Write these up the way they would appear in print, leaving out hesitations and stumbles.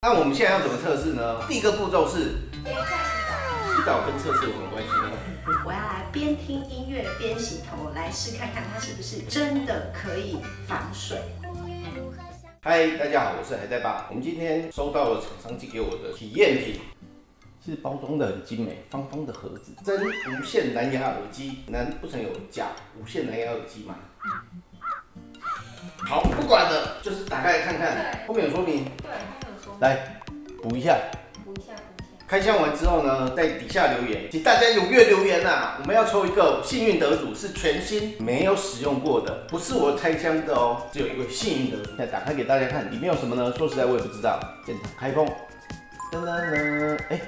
那我们现在要怎么测试呢？第一个步骤是等一下洗澡跟测试有什么关系呢？我要来边听音乐边洗头，来试看看它是不是真的可以防水。嗨，大家好，我是海带爸。我们今天收到了厂商寄给我的体验品，是包装的很精美，方方的盒子，真无线蓝牙耳机。难不成有假无线蓝牙耳机吗？好，不管了，就是打开来看看，后面有说明。对，后面有说明。来补一下。补一下。开箱完之后呢，在底下留言，请大家踊跃留言啊！我们要抽一个幸运得主，是全新没有使用过的，不是我开箱的哦，只有一位幸运得主。现在打开给大家看，里面有什么呢？说实在我也不知道。现场开封，噔噔噔，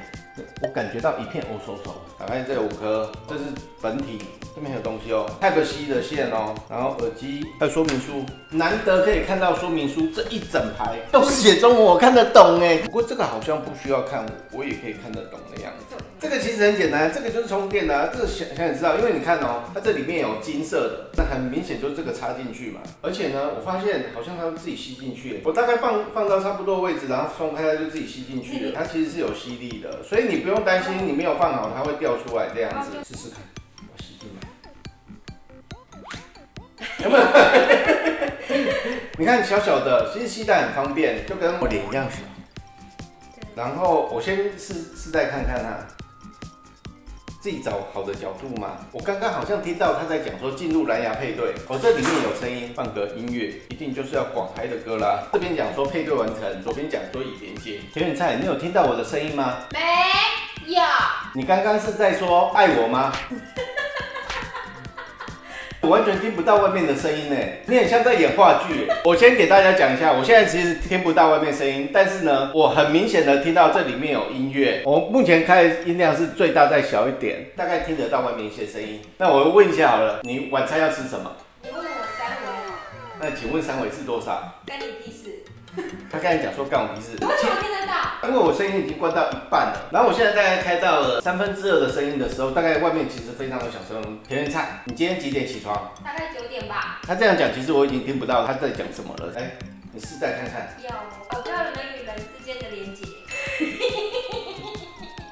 我感觉到一片欧手手。打开这5颗，这是本体，这边还有东西哦 ，Type C 的线哦，然后耳机，还有说明书，难得可以看到说明书，这一整排都是写中文，我看得懂哎。不过这个好像不需要看，我也可以看得懂的样子。这个其实很简单，这个就是充电的啊，这个想也知道，因为你看哦，它这里面有金色的，那很明显就是这个插进去嘛。而且呢，我发现好像它自己吸进去，我大概放到差不多位置，然后松开它就自己吸进去了，它其实是有吸力的，所以你不用担心你没有放好它会掉出来这样子。试试看，我吸进来，有没有？你看小小的，其实携带很方便，就跟我脸一样小。然后我先试戴看看啊。自己找好的角度嘛。我刚刚好像听到他在讲说进入蓝牙配对，这里面有声音，放个音乐，一定就是要广嗨的歌啦。这边讲说配对完成，左边讲说已连接。田远菜，你有听到我的声音吗？没有。你刚刚是在说爱我吗？我完全听不到外面的声音呢，你很像在演话剧。我先给大家讲一下，我现在其实听不到外面声音，但是呢，我很明显的听到这里面有音乐。我目前开的音量是最大再小一点，大概听得到外面一些声音。那我问一下好了，你晚餐要吃什么？你问我3围。那请问3围是多少？干你屁事。他刚才讲说干我屁事。为什么听得到？因为我声音已经关到一半了，然后我现在大概开到了2/3的声音的时候，大概外面其实非常有小声。田园菜，你今天几点起床？大概9点吧。他这样讲，其实我已经听不到他在讲什么了。你试戴看看。我知道人与人之间的连结。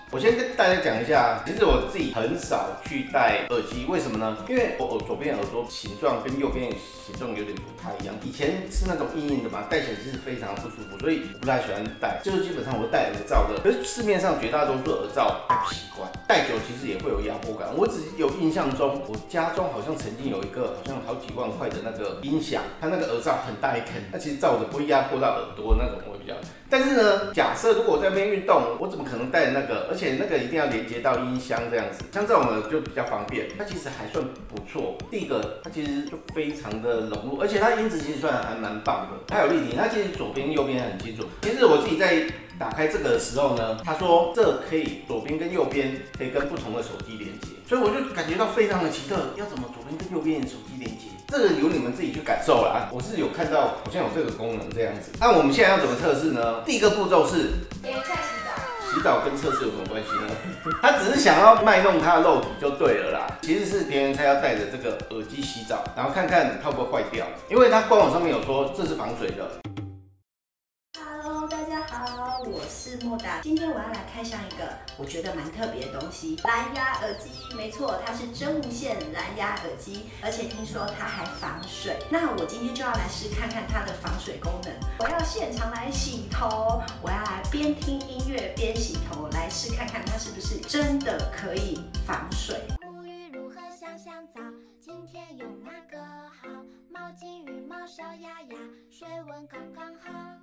我先跟大家讲一下，其实我自己很少去戴耳机，为什么呢？因为我左边耳朵形状跟右边形状有点不太一样。以前是那种硬硬的嘛，戴起来其实非常不舒服，所以我不太喜欢戴。就是基本上我戴耳罩的，可是市面上绝大多数耳罩戴不习惯，戴久其实也会有压迫感。我只有印象中，我家中好像曾经有一个好像好几万块的那个音响，它那个耳罩很大一坑，它其实罩着不会压迫到耳朵那种会比较。但是呢，假设如果我在那边运动，我怎么可能戴那个？而且那个一定要连接到音箱这样子，像这种呢就比较方便。它其实还算不错。第一个，它其实就非常的融入，而且它音质其实算还蛮棒的。它有立体，它其实左边右边很清楚。其实我自己在打开这个的时候呢，他说这可以左边跟右边可以跟不同的手机连接，所以我就感觉到非常的奇特，要怎么左边跟右边的手机连接？这个由你们自己去感受啦。我是有看到好像有这个功能这样子。那我们现在要怎么测试呢？第一个步骤是等一下洗澡。洗澡跟测试有什么关系呢？他只是想要卖弄他的肉体就对了啦。其实是田园菜要带着这个耳机洗澡，然后看看它会不会坏掉，因为它官网上面有说这是防水的。大家好，我是莫达。今天我要来开箱一个我觉得蛮特别的东西——蓝牙耳机。没错，它是真无线蓝牙耳机，而且听说它还防水。那我今天就要来试看看它的防水功能。我要现场来洗头，我要来边听音乐边洗头，来试看看它是不是真的可以防水。沐浴如何香香皂？今天用哪个好？毛巾羽毛小鸭鸭，水温刚刚好。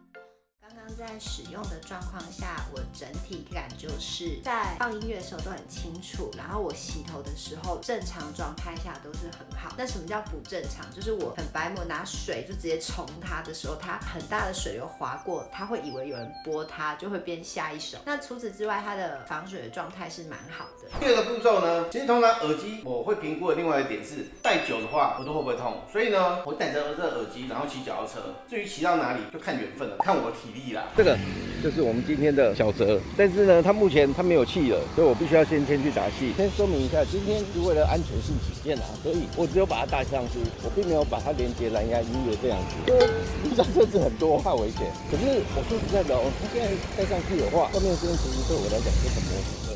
刚刚在使用的状况下，我整体感就是在放音乐的时候都很清楚，然后我洗头的时候正常状态下都是很好。那什么叫不正常？就是我很白目拿水就直接冲它的时候，它很大的水流划过，它会以为有人拨它，就会变下一手。那除此之外，它的防水的状态是蛮好的。第二个步骤呢，其实通常耳机我会评估的另外一个点是戴久的话耳朵会不会痛，所以呢，我戴着这个耳机然后骑脚踏车，至于骑到哪里就看缘分了，看我的体力啦。这个就是我们今天的小泽，但是呢，目前他没有气了，所以我必须要先去打气。先说明一下，今天是为了安全性起见所以我只有把它带上去，我并没有把它连接蓝牙音乐这样子。路上车子很多，怕危险。可是我说实在的它现在带上去的话，外面的声音其实对我来讲是很模糊的。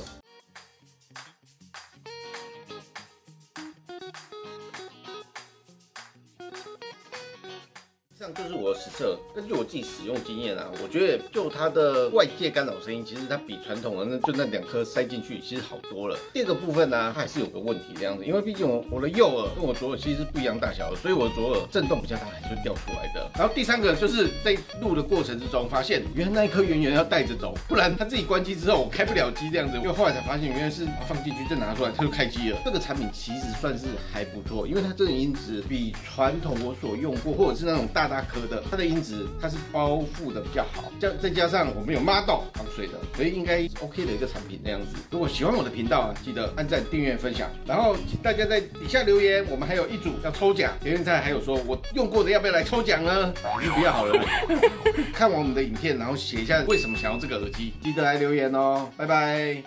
以上就是我的实测，根据我自己使用经验我觉得就它的外界干扰声音，其实它比传统的那2颗塞进去其实好多了。第二个部分它还是有个问题这样子，因为毕竟我的右耳跟我左耳其实是不一样大小的，所以我的左耳震动比较大，还是会掉出来的。然后第三个就是在录的过程之中发现，原来那一颗圆圆要带着走，不然它自己关机之后我开不了机这样子。因为后来才发现，原来是放进去再拿出来它就开机了。这个产品其实算是还不错，因为它这个音质比传统我所用过或者是那种大颗的，它的音质它是包覆的比较好，再加上我们有Model防水的，所以应该 OK 的一个产品这样子。如果喜欢我的频道记得按赞、订阅、分享，然后请大家在底下留言，我们还有一组要抽奖。留言在还有说我用过的要不要来抽奖呢？还是不要好了。看完我们的影片，然后写一下为什么想要这个耳机，记得来留言哦，拜拜。